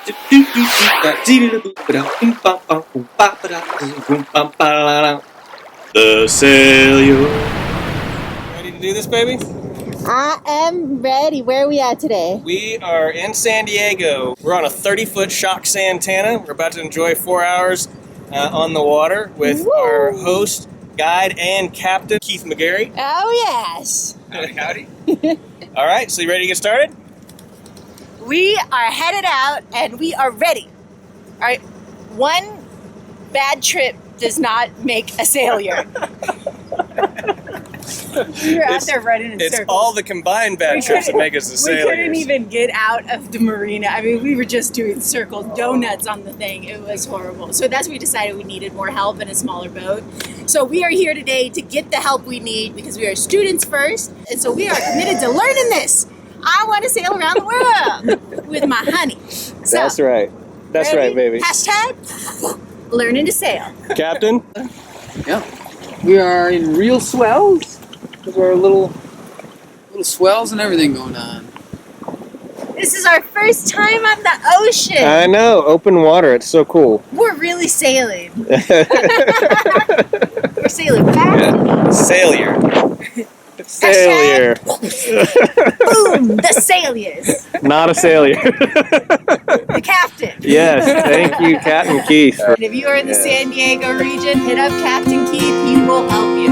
The Sailures. Ready to do this, baby? I am ready. Where are we at today? We are in San Diego. We're on a 30-foot shock Santana. We're about to enjoy 4 hours on the water with our host, guide, and captain, Keith McGarry. Oh, yes. Howdy, howdy. All right, so you ready to get started? We are headed out and we are ready. All right. One bad trip does not make a sailor. We were out there running in circles. It's all the combined bad trips that make us a sailor. We couldn't even get out of the marina. I mean, we were just doing circle donuts on the thing. It was horrible. So that's when we decided we needed more help and a smaller boat. So we are here today to get the help we need because we are students first. And so we are committed to learning this. I want to sail around the world with my honey. So, that's right. That's ready? right, baby. Hashtag learning to sail. Captain? Yeah. We are in real swells. There's our little swells and everything going on. This is our first time on the ocean. I know. Open water. It's so cool. We're really sailing. We're sailing fast. Sailure. Sailure. Boom! The Sailures. Not a sailor. The captain. Yes, thank you, Captain Keith. And if you are in the San Diego region, hit up Captain Keith. He will help you.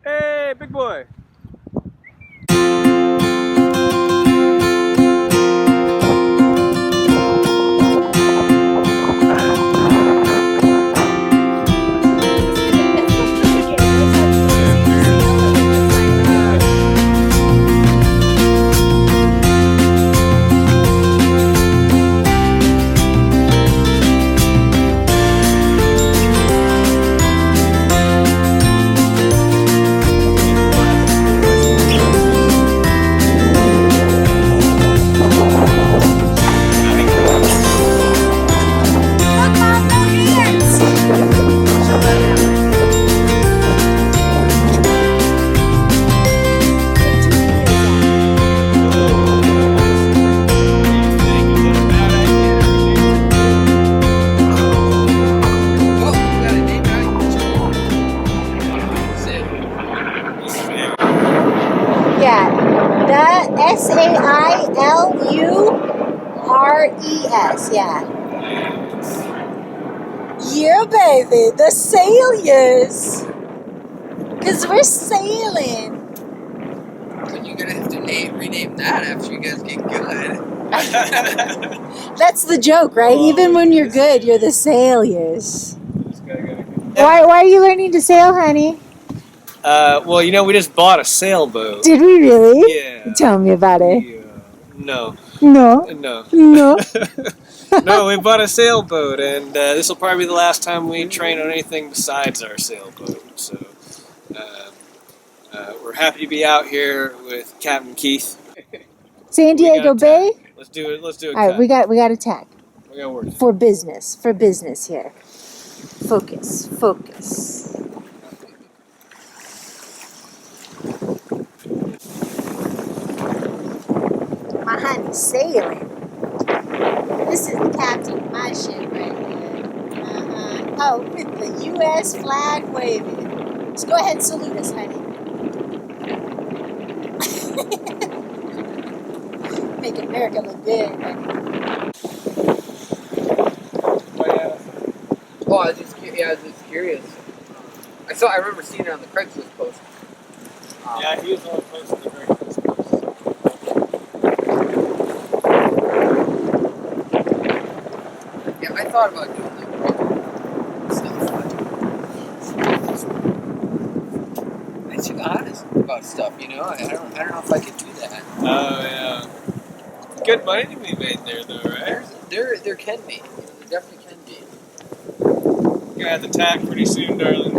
Hey, big boy. Sailures, yeah. Yeah, baby, the Sailures. Because we're sailing. But you're going to have to rename that after you guys get good. That's the joke, right? Even when you're good, you're the Sailures. Why are you learning to sail, honey? Well, you know, we just bought a sailboat. Did we really? Yeah. Tell me about it. No. No. No. No. No, we bought a sailboat, and this will probably be the last time we train on anything besides our sailboat. So we're happy to be out here with Captain Keith. San Diego Bay. Let's do it. Let's do it. All right, we got to tack. We got work. For business here. Focus. My honey's sailing. This is the captain of my ship right here. Oh, with the U.S. flag waving. Just go ahead and salute us, honey. Make America look good, honey. Oh, I was just curious. I remember seeing it on the Craigslist post. Yeah, he was on the post at the very first post. Yeah, I thought about doing the stuff. I too honest about stuff, you know. I don't know if I could do that. Oh yeah. Good money to be made there, though, right? There can be. There definitely can be. You're gonna have to tack pretty soon, darling.